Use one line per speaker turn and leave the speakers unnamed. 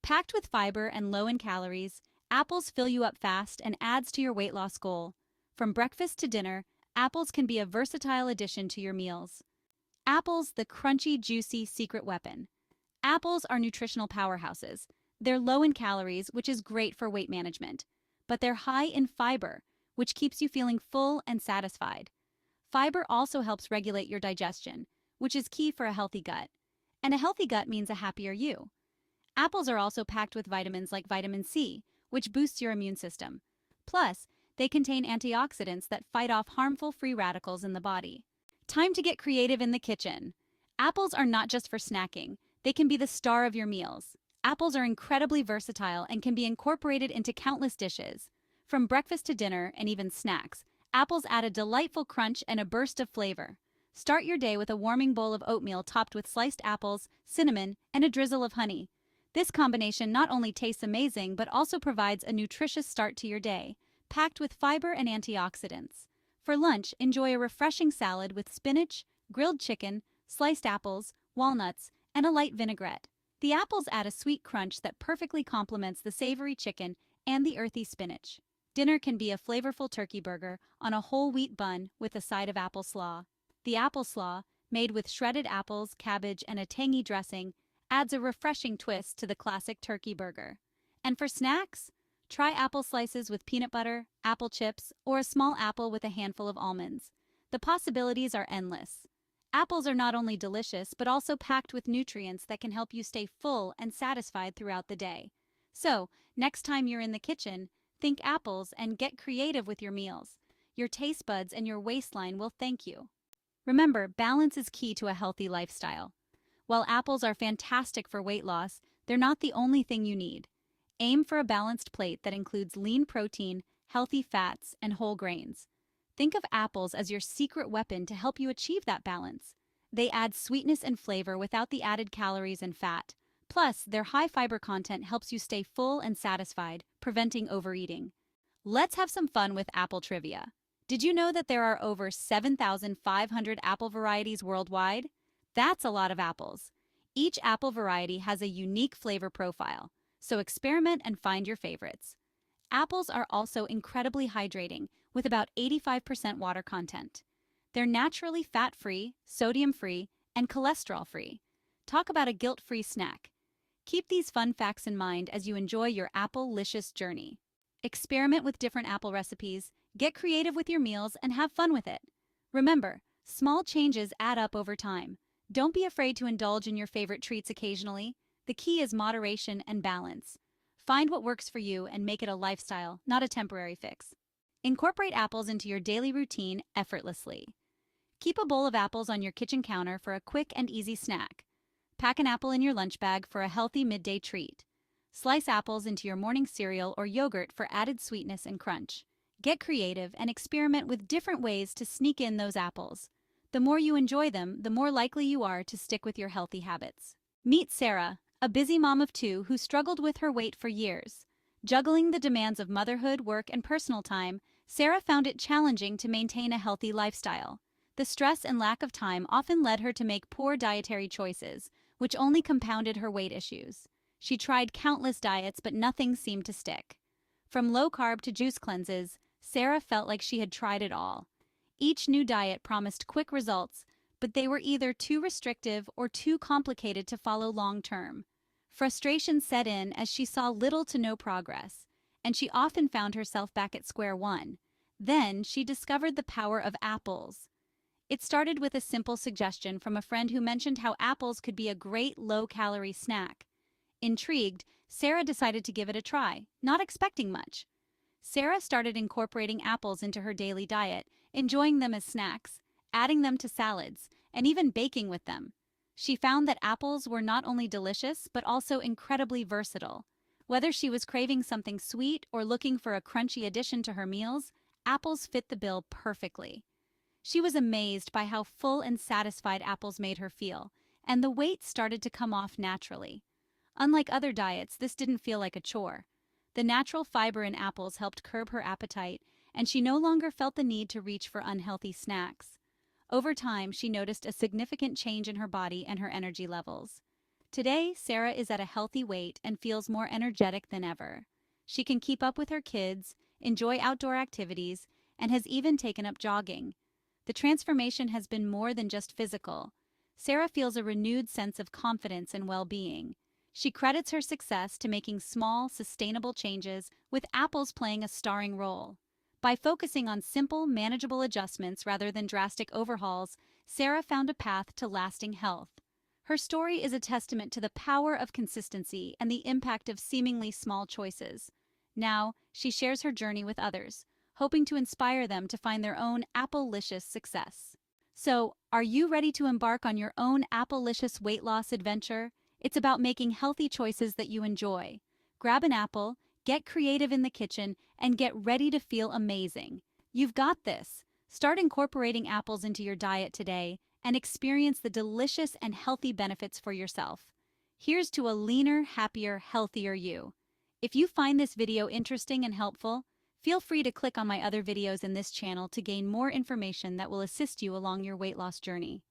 Packed with fiber and low in calories, apples fill you up fast and adds to your weight loss goal. From breakfast to dinner, apples can be a versatile addition to your meals. Apples, the crunchy, juicy secret weapon. Apples are nutritional powerhouses. They're low in calories, which is great for weight management. But they're high in fiber, which keeps you feeling full and satisfied. Fiber also helps regulate your digestion, which is key for a healthy gut. And a healthy gut means a happier you. Apples are also packed with vitamins like vitamin C, which boosts your immune system. Plus, they contain antioxidants that fight off harmful free radicals in the body. Time to get creative in the kitchen. Apples are not just for snacking, they can be the star of your meals. Apples are incredibly versatile and can be incorporated into countless dishes. From breakfast to dinner and even snacks, apples add a delightful crunch and a burst of flavor. Start your day with a warming bowl of oatmeal topped with sliced apples, cinnamon, and a drizzle of honey. This combination not only tastes amazing but also provides a nutritious start to your day, packed with fiber and antioxidants. For lunch, enjoy a refreshing salad with spinach, grilled chicken, sliced apples, walnuts, and a light vinaigrette. The apples add a sweet crunch that perfectly complements the savory chicken and the earthy spinach. Dinner can be a flavorful turkey burger on a whole wheat bun with a side of apple slaw. The apple slaw, made with shredded apples, cabbage, and a tangy dressing, adds a refreshing twist to the classic turkey burger. And for snacks, try apple slices with peanut butter, apple chips, or a small apple with a handful of almonds. The possibilities are endless. Apples are not only delicious, but also packed with nutrients that can help you stay full and satisfied throughout the day. So, next time you're in the kitchen, think apples and get creative with your meals. Your taste buds and your waistline will thank you. Remember, balance is key to a healthy lifestyle. While apples are fantastic for weight loss, they're not the only thing you need. Aim for a balanced plate that includes lean protein, healthy fats, and whole grains. Think of apples as your secret weapon to help you achieve that balance. They add sweetness and flavor without the added calories and fat. Plus, their high fiber content helps you stay full and satisfied, preventing overeating. Let's have some fun with apple trivia. Did you know that there are over 7,500 apple varieties worldwide? That's a lot of apples. Each apple variety has a unique flavor profile, so experiment and find your favorites. Apples are also incredibly hydrating, with about 85% water content. They're naturally fat-free, sodium-free, and cholesterol-free. Talk about a guilt-free snack. Keep these fun facts in mind as you enjoy your applelicious journey. Experiment with different apple recipes, get creative with your meals, and have fun with it. Remember, small changes add up over time. Don't be afraid to indulge in your favorite treats occasionally. The key is moderation and balance. Find what works for you and make it a lifestyle, not a temporary fix. Incorporate apples into your daily routine effortlessly. Keep a bowl of apples on your kitchen counter for a quick and easy snack. Pack an apple in your lunch bag for a healthy midday treat. Slice apples into your morning cereal or yogurt for added sweetness and crunch. Get creative and experiment with different ways to sneak in those apples. The more you enjoy them, the more likely you are to stick with your healthy habits. Meet Sarah, a busy mom of two who struggled with her weight for years. Juggling the demands of motherhood, work, and personal time, Sarah found it challenging to maintain a healthy lifestyle. The stress and lack of time often led her to make poor dietary choices, which only compounded her weight issues. She tried countless diets, but nothing seemed to stick. From low-carb to juice cleanses, Sarah felt like she had tried it all. Each new diet promised quick results, but they were either too restrictive or too complicated to follow long-term. Frustration set in as she saw little to no progress, and she often found herself back at square one. Then she discovered the power of apples. It started with a simple suggestion from a friend who mentioned how apples could be a great low-calorie snack. Intrigued, Sarah decided to give it a try, not expecting much. Sarah started incorporating apples into her daily diet, enjoying them as snacks, adding them to salads, and even baking with them. She found that apples were not only delicious, but also incredibly versatile. Whether she was craving something sweet or looking for a crunchy addition to her meals, apples fit the bill perfectly. She was amazed by how full and satisfied apples made her feel, and the weight started to come off naturally. Unlike other diets, this didn't feel like a chore. The natural fiber in apples helped curb her appetite, and she no longer felt the need to reach for unhealthy snacks. Over time, she noticed a significant change in her body and her energy levels. Today, Sarah is at a healthy weight and feels more energetic than ever. She can keep up with her kids, enjoy outdoor activities, and has even taken up jogging. The transformation has been more than just physical. Sarah feels a renewed sense of confidence and well-being. She credits her success to making small, sustainable changes, with apples playing a starring role. By focusing on simple, manageable adjustments rather than drastic overhauls, Sarah found a path to lasting health. Her story is a testament to the power of consistency and the impact of seemingly small choices. Now, she shares her journey with others, hoping to inspire them to find their own applelicious success. So, are you ready to embark on your own applelicious weight loss adventure? It's about making healthy choices that you enjoy. Grab an apple, get creative in the kitchen, and get ready to feel amazing. You've got this. Start incorporating apples into your diet today and experience the delicious and healthy benefits for yourself. Here's to a leaner, happier, healthier you. If you find this video interesting and helpful, feel free to click on my other videos in this channel to gain more information that will assist you along your weight loss journey.